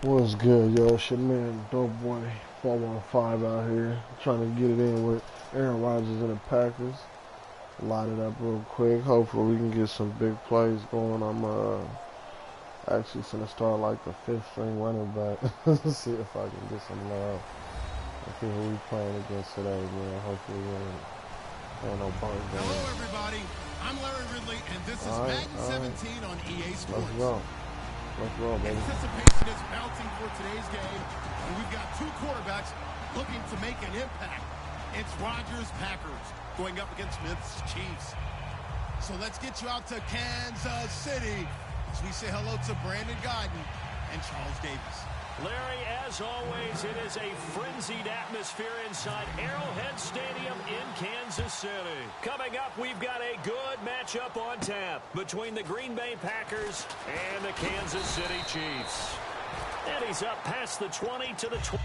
What's good, yo? It's your man, Dope Boy 415 out here, trying to get it in with Aaron Rodgers and the Packers. Light it up real quick. Hopefully we can get some big plays going. I'm actually gonna start like the fifth string running back. See if I can get some love. I think who we playing against today, man. Hopefully we ain't no bug game. Hello, everybody. I'm Larry Ridley, and this is Madden 17 on EA Sports. Let's go. Let's roll, baby. Anticipation is mounting for today's game, and we've got two quarterbacks looking to make an impact. It's Rodgers, Packers, going up against Smith's Chiefs. So let's get you out to Kansas City as we say hello to Brandon Guyton and Charles Davis. Larry, as always, it is a frenzied atmosphere inside Arrowhead Stadium in Kansas City. Coming up, we've got a good matchup on tap between the Green Bay Packers and the Kansas City Chiefs. And he's up past the 20 to the 20.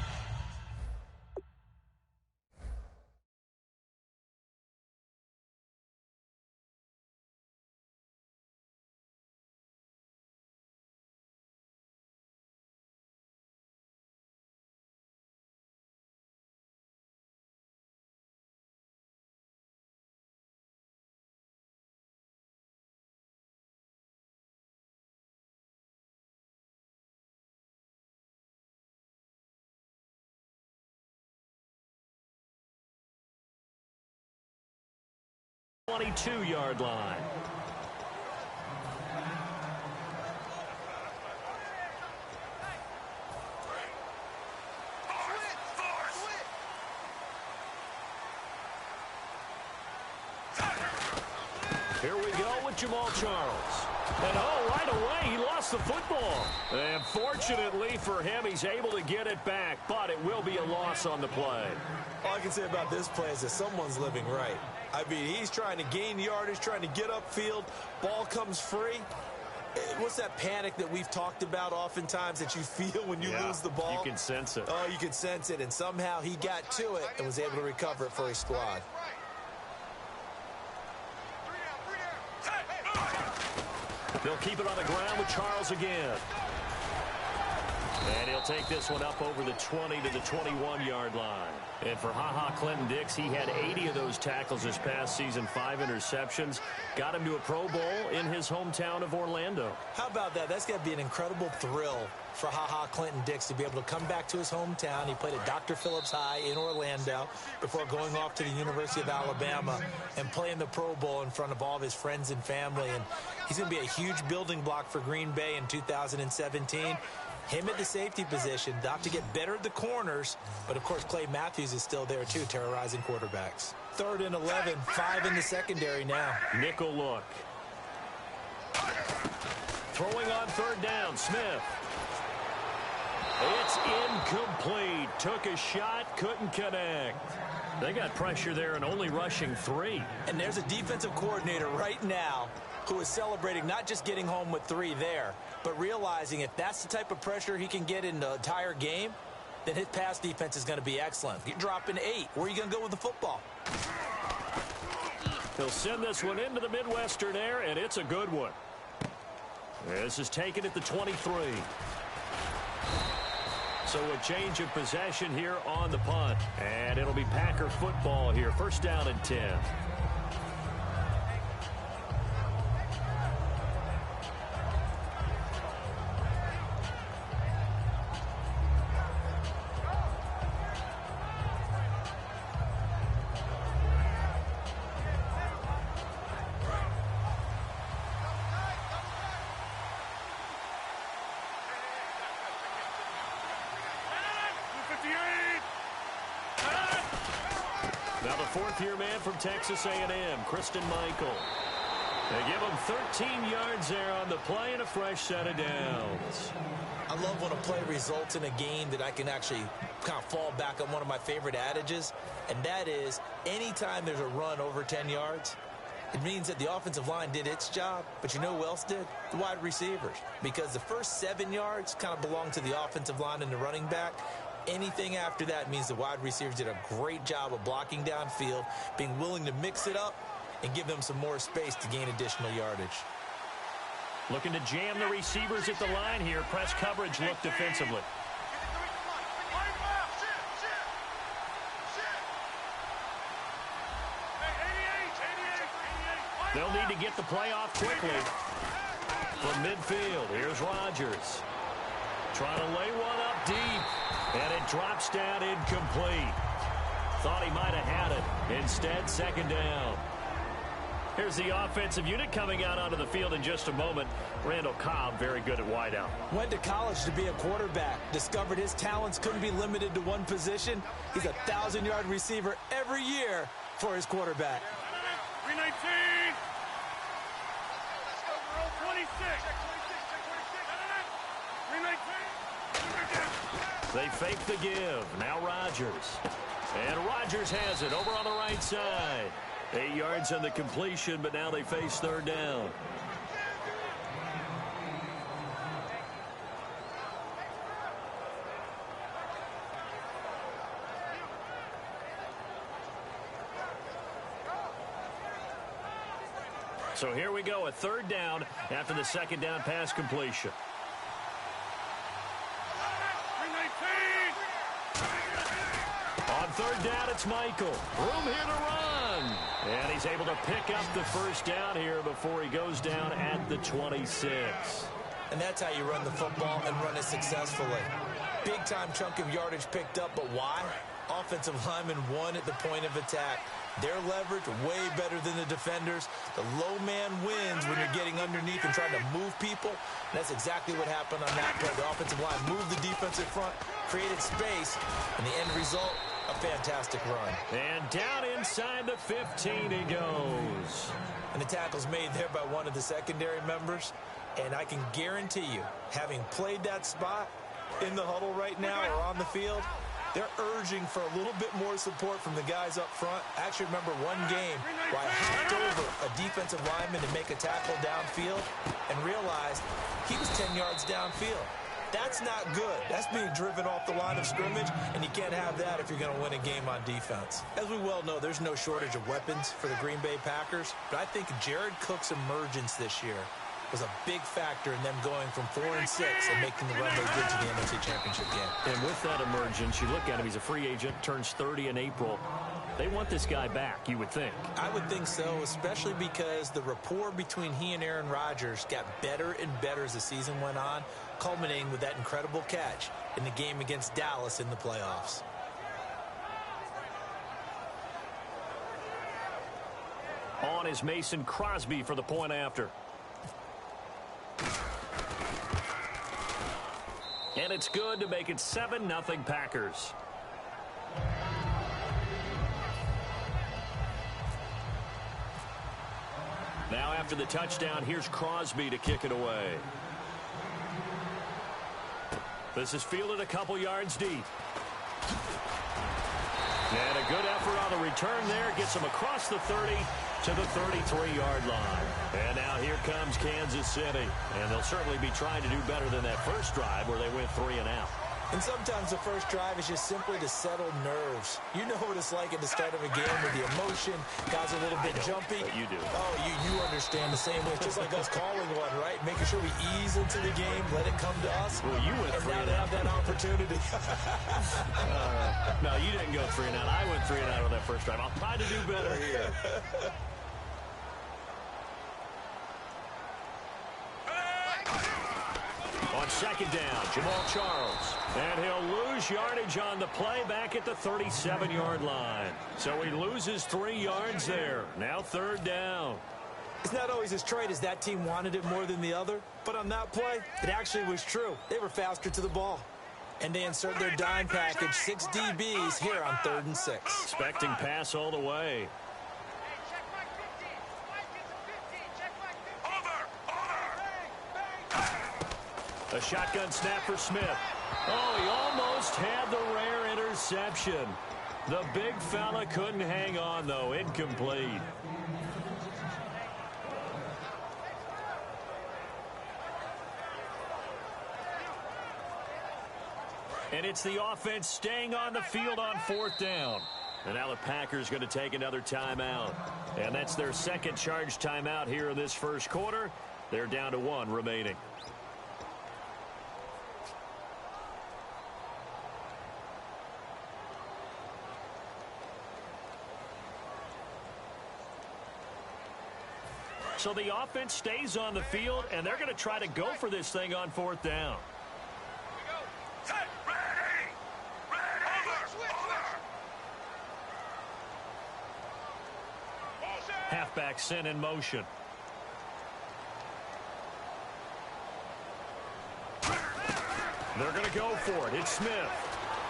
Yard line. Here we go with Jamal Charles. And right away, he lost the football. And fortunately for him, he's able to get it back, but it will be a loss on the play. All I can say about this play is that someone's living right. I mean, he's trying to gain yardage, trying to get upfield. Ball comes free. What's that panic that we've talked about oftentimes that you feel when you lose the ball? You can sense it. Oh, you can sense it. And somehow he got to it and was able to recover it for his squad. They'll keep it on the ground with Charles again. And he'll take this one up over the 20 to the 21-yard line. And for Clinton-Dix, he had 80 of those tackles this past season, 5 interceptions. Got him to a Pro Bowl in his hometown of Orlando. How about that? That's got to be an incredible thrill for Clinton-Dix to be able to come back to his hometown. He played at Dr. Phillips High in Orlando before going off to the University of Alabama and playing the Pro Bowl in front of all of his friends and family. And he's going to be a huge building block for Green Bay in 2017. Him at the safety position, not to get better at the corners, but of course Clay Matthews is still there too, terrorizing quarterbacks. 3rd and 11, 5 in the secondary now. Nickel look. Throwing on 3rd down, Smith. It's incomplete. Took a shot, couldn't connect. They got pressure there and only rushing 3. And there's a defensive coordinator right now who is celebrating not just getting home with 3 there, but realizing if that's the type of pressure he can get in the entire game, then his pass defense is going to be excellent. You're dropping 8. Where are you going to go with the football? He'll send this one into the Midwestern air, and it's a good one. This is taken at the 23. So a change of possession here on the punt. And it'll be Packer football here. 1st down and 10. Now the 4th-year man from Texas A&M, Christine Michael. They give him 13 yards there on the play and a fresh set of downs. I love when a play results in a game that I can actually kind of fall back on one of my favorite adages, and that is anytime there's a run over 10 yards, it means that the offensive line did its job, but you know who else did? The wide receivers. Because the first 7 yards kind of belong to the offensive line and the running back. Anything after that means the wide receivers did a great job of blocking downfield, being willing to mix it up, and give them some more space to gain additional yardage. Looking to jam the receivers at the line here. Press coverage look defensively. They'll need to get the play off quickly. From midfield, here's Rodgers. Trying to lay one up deep. And it drops down incomplete. Thought he might have had it. Instead, second down. Here's the offensive unit coming out onto the field in just a moment. Randall Cobb, very good at wideout. Went to college to be a quarterback. Discovered his talents couldn't be limited to one position. He's a 1,000-yard receiver every year for his quarterback. 319. 26. 319. They fake the give. Now Rodgers. And Rodgers has it over on the right side. 8 yards on the completion, but now they face third down. So here we go, a third down after the second down pass completion. On third down, it's Michael. Room here to run. And he's able to pick up the first down here before he goes down at the 26. And that's how you run the football and run it successfully. Big-time chunk of yardage picked up, but why? Offensive lineman won at the point of attack. Their leverage way better than the defenders. The low man wins when you're getting underneath and trying to move people. And that's exactly what happened on that play. The offensive line moved the defensive front, created space, and the end result, a fantastic run. And down inside the 15 he goes. And the tackle's made there by one of the secondary members. And I can guarantee you, having played that spot in the huddle right now or on the field, they're urging for a little bit more support from the guys up front. I actually remember one game where I hopped over a defensive lineman to make a tackle downfield and realized he was 10 yards downfield. That's not good. That's being driven off the line of scrimmage, and you can't have that if you're going to win a game on defense. As we well know, there's no shortage of weapons for the Green Bay Packers, but I think Jared Cook's emergence this year was a big factor in them going from 4-6 and making the run they did to the NFC Championship game. And with that emergence, you look at him, he's a free agent, turns 30 in April. They want this guy back, you would think. I would think so, especially because the rapport between he and Aaron Rodgers got better and better as the season went on, culminating with that incredible catch in the game against Dallas in the playoffs. On is Mason Crosby for the point after. And it's good to make it 7-0 Packers. Now after the touchdown, here's Crosby to kick it away. This is fielded a couple yards deep. And a good effort on the return there. Gets him across the 30 to the 33-yard line. And now here comes Kansas City. And they'll certainly be trying to do better than that first drive where they went 3 and out. And sometimes the first drive is just simply to settle nerves. You know what it's like at the start of a game with the emotion. Guys are a little bit jumpy. But you do. Oh, you understand the same way. It's just like us calling one, right? Making sure we ease into the game, let it come to us. Well, you went 3 and out. Have that opportunity. No, you didn't go 3 and out. I went 3 and out on that first drive. I'll try to do better here. On second down, Jamal Charles. And he'll lose yardage on the play back at the 37-yard line. So he loses 3 yards there. Now third down. It's not always as straight as that team wanted it more than the other. But on that play, it actually was true. They were faster to the ball. And they insert their dime package, 6 DBs here on 3rd and 6. Expecting pass all the way. A shotgun snap for Smith. Oh, he almost had the rare interception. The big fella couldn't hang on, though. Incomplete. And it's the offense staying on the field on 4th down. And now the Packers going to take another timeout. And that's their second charge timeout here in this first quarter. They're down to 1 remaining. So the offense stays on the field, and they're going to try to go for this thing on 4th down. Set, ready! Halfback sent in motion. They're going to go for it. It's Smith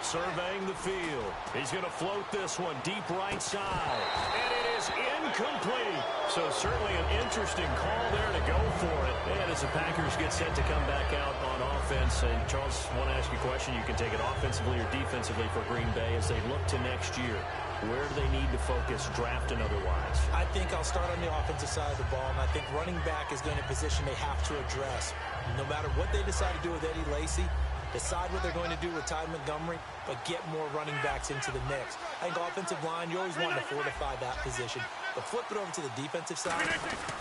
surveying the field. He's going to float this one deep right side. And it is incomplete. So certainly an interesting call there to go for it. And as the Packers get set to come back out on offense, and Charles, I want to ask you a question. You can take it offensively or defensively for Green Bay as they look to next year. Where do they need to focus, draft and otherwise? I think I'll start on the offensive side of the ball, and I think running back is going to be a position they have to address. No matter what they decide to do with Eddie Lacy, decide what they're going to do with Ty Montgomery, but get more running backs into the mix. I think offensive line, you always want to fortify that position. But flip it over to the defensive side.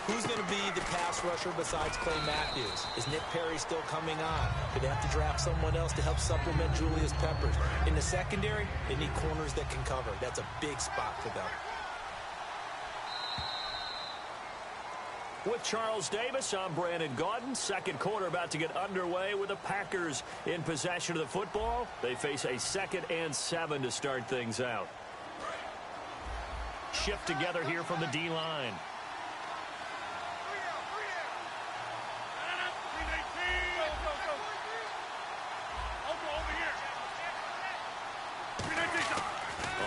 Who's going to be the pass rusher besides Clay Matthews? Is Nick Perry still coming on? Do they have to draft someone else to help supplement Julius Peppers? In the secondary, they need corners that can cover. That's a big spot for them. With Charles Davis, I'm Brandon Gaudin. Second quarter about to get underway with the Packers in possession of the football. They face a 2nd and 7 to start things out. Shift together here from the D-line.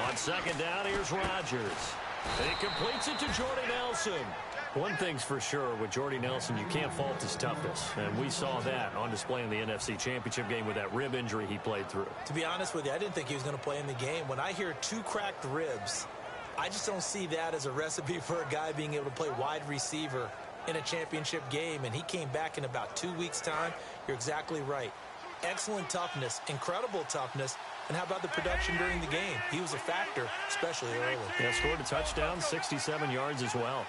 On 2nd down, here's Rodgers. He completes it to Jordy Nelson. One thing's for sure, with Jordy Nelson, you can't fault his toughness. And we saw that on display in the NFC Championship game with that rib injury he played through. To be honest with you, I didn't think he was going to play in the game. When I hear 2 cracked ribs, I just don't see that as a recipe for a guy being able to play wide receiver in a championship game. And he came back in about 2 weeks' time. You're exactly right. Excellent toughness, incredible toughness. And how about the production during the game? He was a factor, especially early. Yeah, scored a touchdown, 67 yards as well.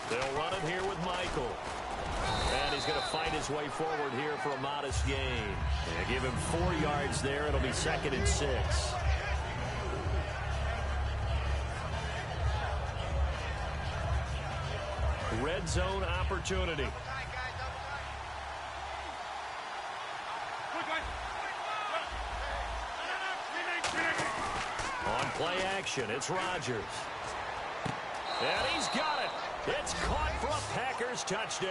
They'll run it here with Michael. And he's going to fight his way forward here for a modest gain. And give him 4 yards there. It'll be 2nd and 6. Red zone opportunity. On play action, it's Rodgers. And he's got it. It's caught for a Packers touchdown.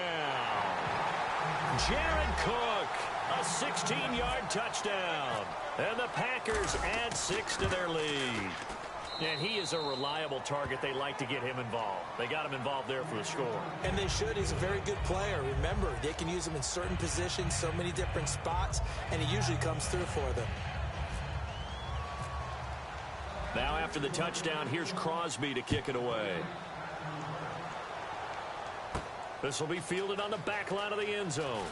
Jared Cook, a 16-yard touchdown. And the Packers add 6 to their lead. And he is a reliable target. They like to get him involved. They got him involved there for the score. And they should. He's a very good player. Remember, they can use him in certain positions, so many different spots, and he usually comes through for them. Now after the touchdown, here's Crosby to kick it away. This will be fielded on the back line of the end zone.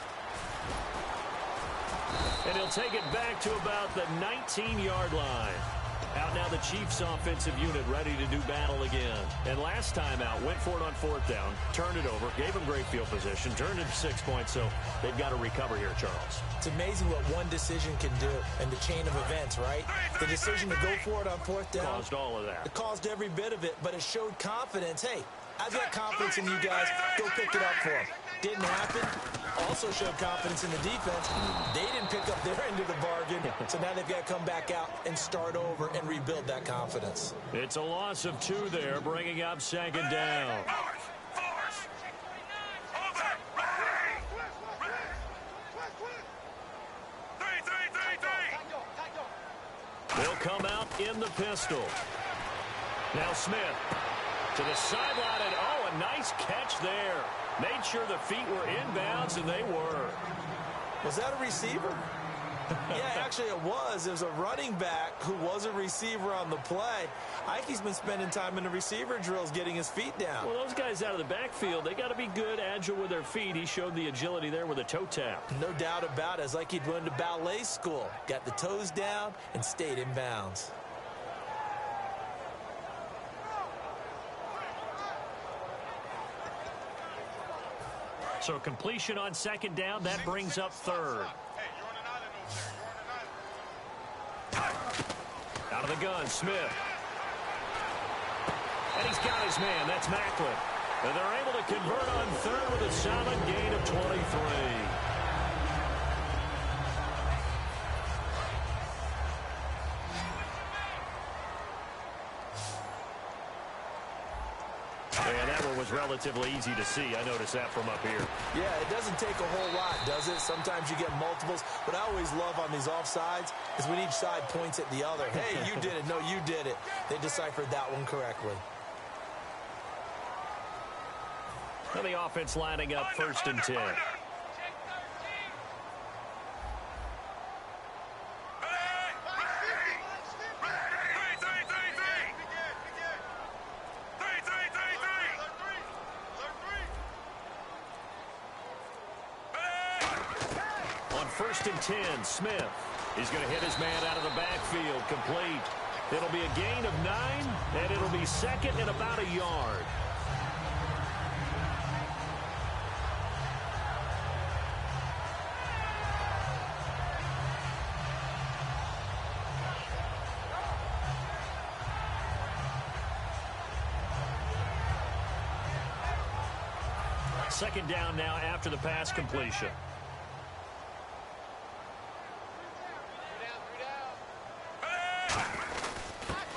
And he'll take it back to about the 19-yard line. Out now the Chiefs offensive unit ready to do battle again. And last time out, went for it on 4th down, turned it over, gave them great field position, turned it to 6 points, so they've got to recover here, Charles. It's amazing what one decision can do in the chain of events, right? The decision to go for it on 4th down. Caused all of that. It caused every bit of it, but it showed confidence. Hey, I've got confidence in you guys. Go pick it up for them. Didn't happen. Also showed confidence in the defense. They didn't pick up their end of the bargain, so now they've got to come back out and start over and rebuild that confidence. It's a loss of 2 there, bringing up 2nd down. They'll come out in the pistol. Now Smith to the sideline, and oh, a nice catch there. Made sure the feet were inbounds, and they were. Was that a receiver? Yeah, actually it was. It was a running back who was a receiver on the play. I think he's been spending time in the receiver drills getting his feet down. Well, those guys out of the backfield, they got to be good, agile with their feet. He showed the agility there with a toe tap. No doubt about it. It's like he'd went to ballet school. Got the toes down and stayed in bounds. So completion on second down, that brings up third. Out of the gun, Smith. And he's got his man. That's Macklin. And they're able to convert on third with a solid gain of 23. And that one was relatively easy to see. I noticed that from up here. Yeah, it doesn't take a whole lot, does it? Sometimes you get multiples. What I always love on these offsides is when each side points at the other. Hey, you did it. No, you did it. They deciphered that one correctly. And the offense lining up 1st and 10. On 1st and 10, Smith. He's going to hit his man out of the backfield, complete. It'll be a gain of 9, and it'll be second and about a yard. Second down now after the pass completion.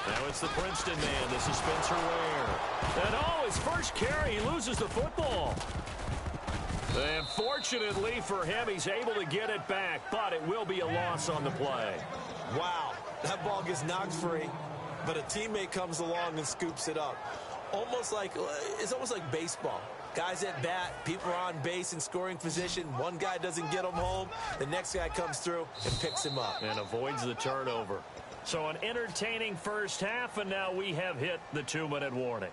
Now it's the Princeton man. This is Spencer Ware. And oh, his first carry, he loses the football. And fortunately for him, he's able to get it back, but it will be a loss on the play. Wow, that ball gets knocked free, but a teammate comes along and scoops it up. It's almost like baseball. Guys at bat, people are on base in scoring position. One guy doesn't get him home. The next guy comes through and picks him up. And avoids the turnover. So an entertaining first half, and now we have hit the 2-minute warning.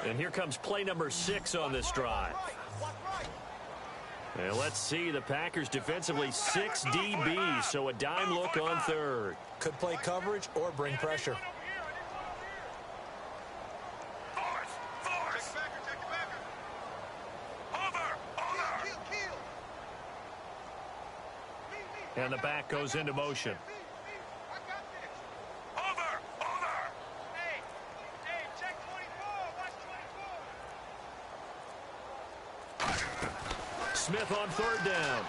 And here comes play number 6 on this drive. And let's see, the Packers defensively 6 DBs, so a dime look on third. Could play coverage or bring pressure. And the back goes into motion. Smith on 3rd down.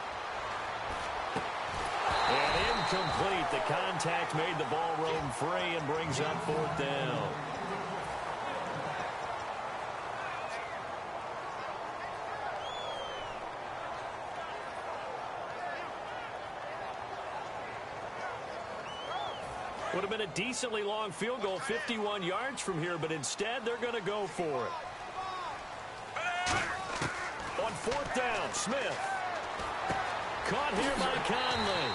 And incomplete. The contact made the ball roam free and brings up 4th down. Would have been a decently long field goal, 51 yards from here, but instead they're going to go for it. On 4th down, Smith. Caught here by Conley.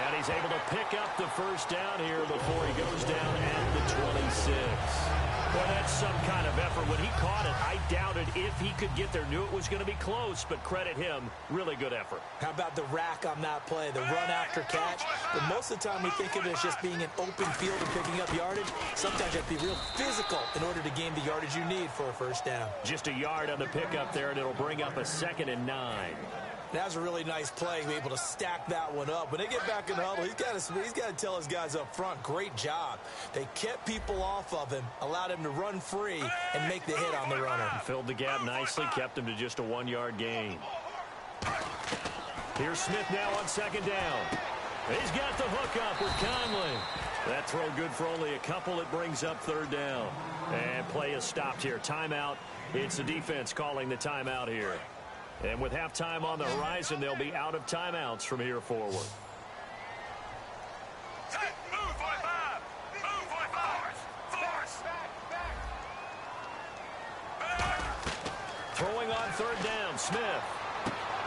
And he's able to pick up the first down here before he goes down at the 26. Well, that's some kind of effort. When he caught it, I doubted if he could get there. Knew it was going to be close, but credit him. Really good effort. How about the rack on that play, the run after catch? But most of the time we think of it as just being an open field and picking up yardage. Sometimes you have to be real physical in order to gain the yardage you need for a first down. Just a yard on the pickup there, and it'll bring up a 2nd and 9. That was a really nice play, be able to stack that one up. When they get back in the huddle, he's got to tell his guys up front, great job. They kept people off of him, allowed him to run free and make the hit on the runner. Filled the gap nicely, kept him to just a 1-yard gain. Here's Smith now on 2nd down. He's got the hook up with Conley. That throw good for only a couple. It brings up 3rd down. And play is stopped here. Timeout. It's the defense calling the timeout here. And with halftime on the horizon, they'll be out of timeouts from here forward. Move, 45! Move, 45! Force! Throwing on 3rd down, Smith.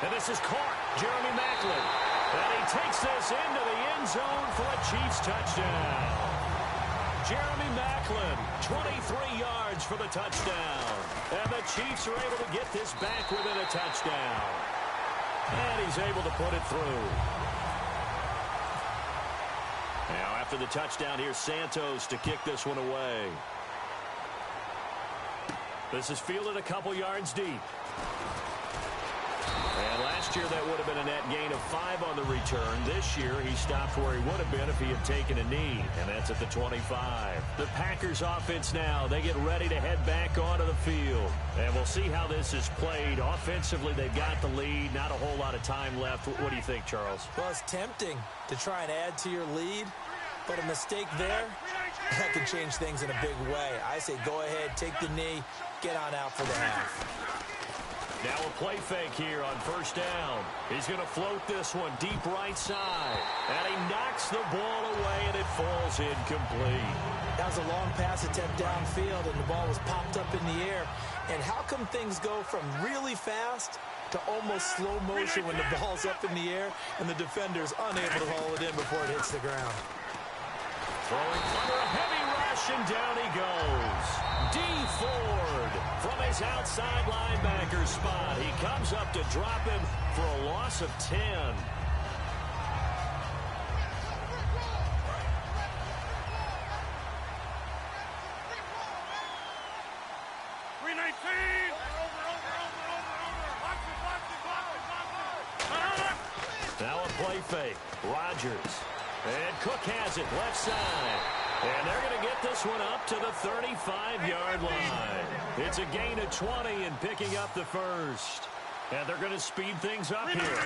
And this is caught. Jeremy Macklin. And he takes this into the end zone for a Chiefs touchdown. Jeremy Macklin, 23 yards for the touchdown. And the Chiefs are able to get this back within a touchdown. And he's able to put it through. Now after the touchdown, here's Santos to kick this one away. This is fielded a couple yards deep. Last year, that would have been a net gain of 5 on the return. This year, he stopped where he would have been if he had taken a knee, and that's at the 25. The Packers offense now, they get ready to head back onto the field. And we'll see how this is played. Offensively, they've got the lead. Not a whole lot of time left. What do you think, Charles? Well, it's tempting to try and add to your lead, but a mistake there, that could change things in a big way. I say go ahead, take the knee, get on out for the half. Now a play fake here on first down. He's going to float this one deep right side. And he knocks the ball away, and it falls incomplete. That was a long pass attempt downfield, and the ball was popped up in the air. And how come things go from really fast to almost slow motion when the ball's up in the air and the defender's unable to haul it in before it hits the ground? Throwing under a heavy rush, and down he goes. D. Ford from his outside linebacker spot. He comes up to drop him for a loss of 10. 319. Now a play fake. Rodgers. And Cook has it left side. And they're going to get this one up to the 35-yard line. It's a gain of 20 and picking up the first. And they're going to speed things up here.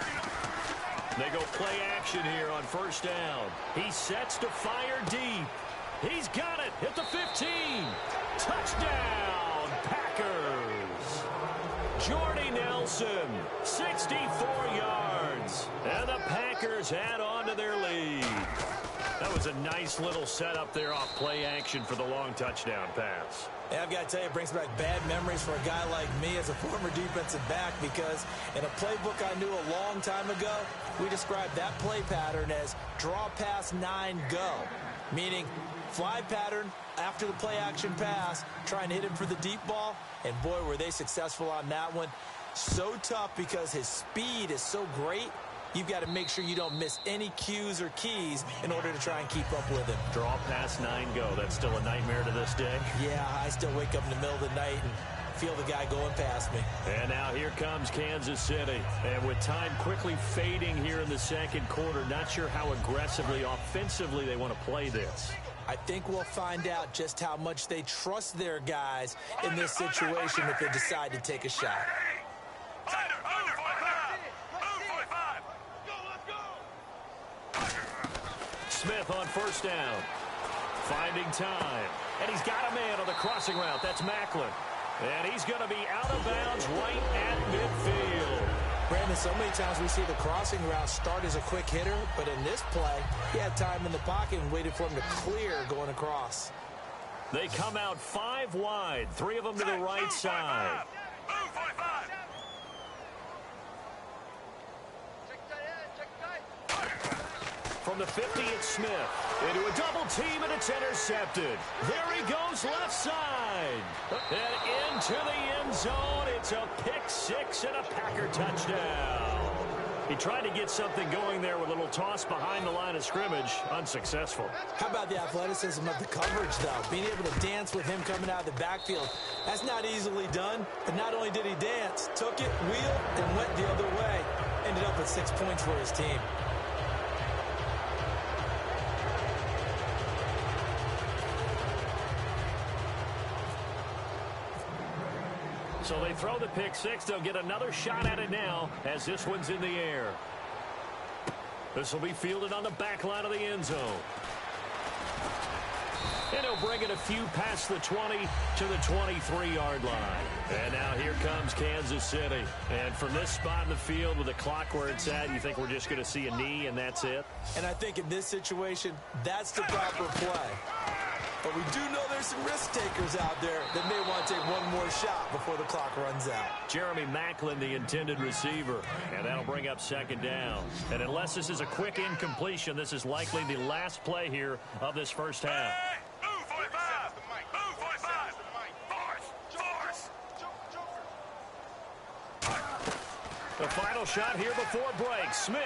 They go play action here on first down. He sets to fire deep. He's got it at the 15. Touchdown, Packers. Jordy Nelson, 64 yards. And the Packers add on to their lead. That was a nice little setup there off play action for the long touchdown pass. Yeah, I've got to tell you, it brings back bad memories for a guy like me as a former defensive back, because in a playbook I knew a long time ago, we described that play pattern as draw pass 9 go, meaning fly pattern after the play action pass, trying to hit him for the deep ball, and boy, were they successful on that one. So tough because his speed is so great. You've got to make sure you don't miss any cues or keys in order to try and keep up with him. Draw pass 9 go. That's still a nightmare to this day. Yeah, I still wake up in the middle of the night and feel the guy going past me. And now here comes Kansas City. And with time quickly fading here in the second quarter, not sure how aggressively, offensively they want to play this. I think we'll find out just how much they trust their guys in this situation if they decide to take a shot. Smith on first down. Finding time. And he's got a man on the crossing route. That's Macklin. And he's going to be out of bounds right at midfield. Brandon, so many times we see the crossing route start as a quick hitter, but in this play, he had time in the pocket and waited for him to clear going across. They come out 5 wide, 3 of them to the right side. Move 45. From the 50, it's Smith. Into a double team, and it's intercepted. There he goes left side. And into the end zone. It's a pick 6 and a Packer touchdown. He tried to get something going there with a little toss behind the line of scrimmage. Unsuccessful. How about the athleticism of the coverage, though? Being able to dance with him coming out of the backfield. That's not easily done. But not only did he dance, took it, wheeled, and went the other way. Ended up with 6 points for his team. So they throw the pick 6. They'll get another shot at it now as this one's in the air. This will be fielded on the back line of the end zone. And he'll bring it a few past the 20 to the 23-yard line. And now here comes Kansas City. And from this spot in the field with the clock where it's at, you think we're just going to see a knee and that's it? And I think in this situation, that's the proper play. But we do know there's some risk takers out there that may want to take one more shot before the clock runs out. Jeremy Macklin, the intended receiver. And that'll bring up second down. And unless this is a quick incompletion, this is likely the last play here of this first half. Hey, move 45. Move 45. Force. The final shot here before break. Smith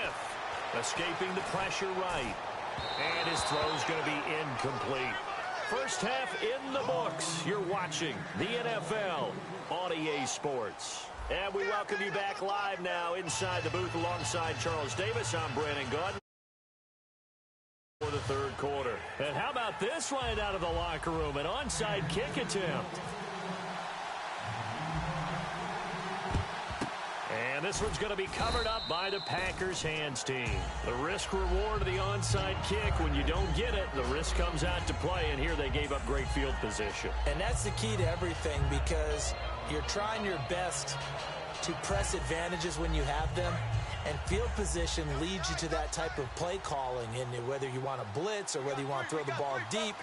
escaping the pressure right. And his throw's going to be incomplete. First half in the books. You're watching the NFL on EA Sports. And we welcome you back live now inside the booth alongside Charles Davis. I'm Brandon Gaudin for the third quarter. And how about this right out of the locker room? An onside kick attempt. And this one's going to be covered up by the Packers hands team. The risk reward of the onside kick. When you don't get it, the risk comes out to play. And here they gave up great field position. And that's the key to everything, because you're trying your best to press advantages when you have them. And field position leads you to that type of play calling. And whether you want to blitz or whether you want to throw the ball deep,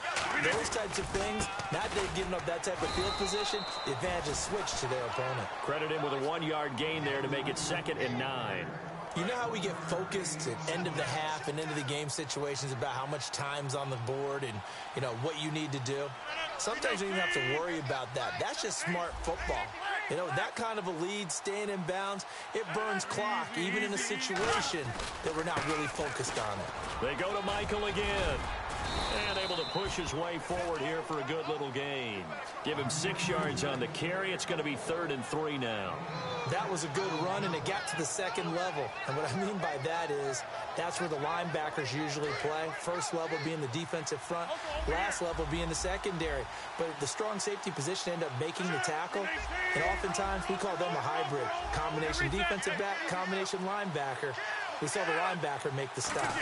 those types of things, now that they've given up that type of field position, the advantage is switched to their opponent. Credit him with a 1-yard gain there to make it 2nd and 9. You know how we get focused at end of the half and end of the game situations about how much time's on the board and, you know, what you need to do? Sometimes you don't even have to worry about that. That's just smart football. You know, that kind of a lead, staying in bounds, it burns clock, even in a situation that we're not really focused on it. They go to Michael again. And able to push his way forward here for a good little gain. Give him 6 yards on the carry. It's going to be 3rd and 3 now. That was a good run, and it got to the second level. And what I mean by that is that's where the linebackers usually play. First level being the defensive front, last level being the secondary. But the strong safety position ended up making the tackle. And oftentimes we call them a hybrid. Combination defensive back, combination linebacker. We saw the linebacker make the stop.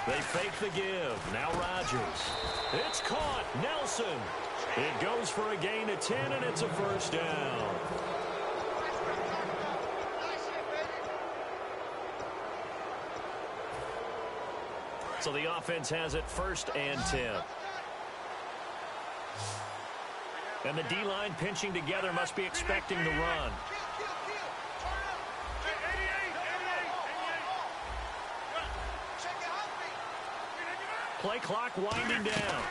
They fake the give. Now Rodgers. It's caught. Nelson. It goes for a gain of 10, and it's a first down. So the offense has it 1st and 10. And the D-line pinching together must be expecting the run. Play clock winding down.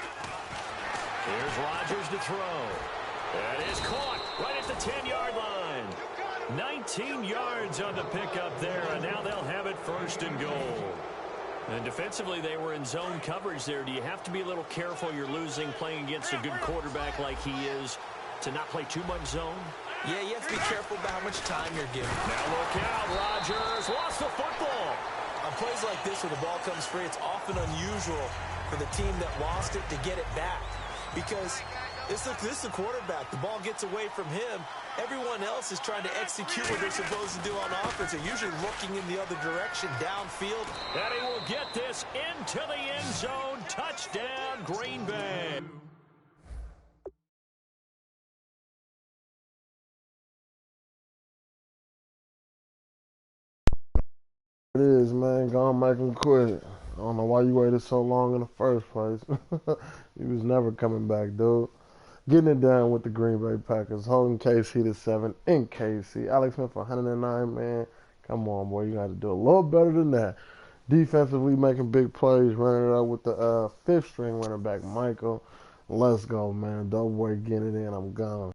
Here's Rodgers to throw. That is caught right at the 10-yard line. 19 yards on the pickup there, and now they'll have it 1st and goal. And defensively, they were in zone coverage there. Do you have to be a little careful? You're losing playing against a good quarterback like he is to not play too much zone? Yeah, you have to be careful about how much time you're giving. Now look out, Rodgers lost the football. On plays like this where the ball comes free, it's often unusual for the team that lost it to get it back. Because this is the quarterback. The ball gets away from him. Everyone else is trying to execute what they're supposed to do on offense. They're usually looking in the other direction, downfield. And he will get this into the end zone. Touchdown, Green Bay. It is, man. Go on, make him quit. I don't know why you waited so long in the first place. He was never coming back, dude. Getting it done with the Green Bay Packers. Holding KC to 7 in KC. Alex Smith 109, man. Come on, boy. You got to do a little better than that. Defensively making big plays, running it up with the 5th string running back, Michael. Let's go, man. Doughboy getting it in. I'm gone.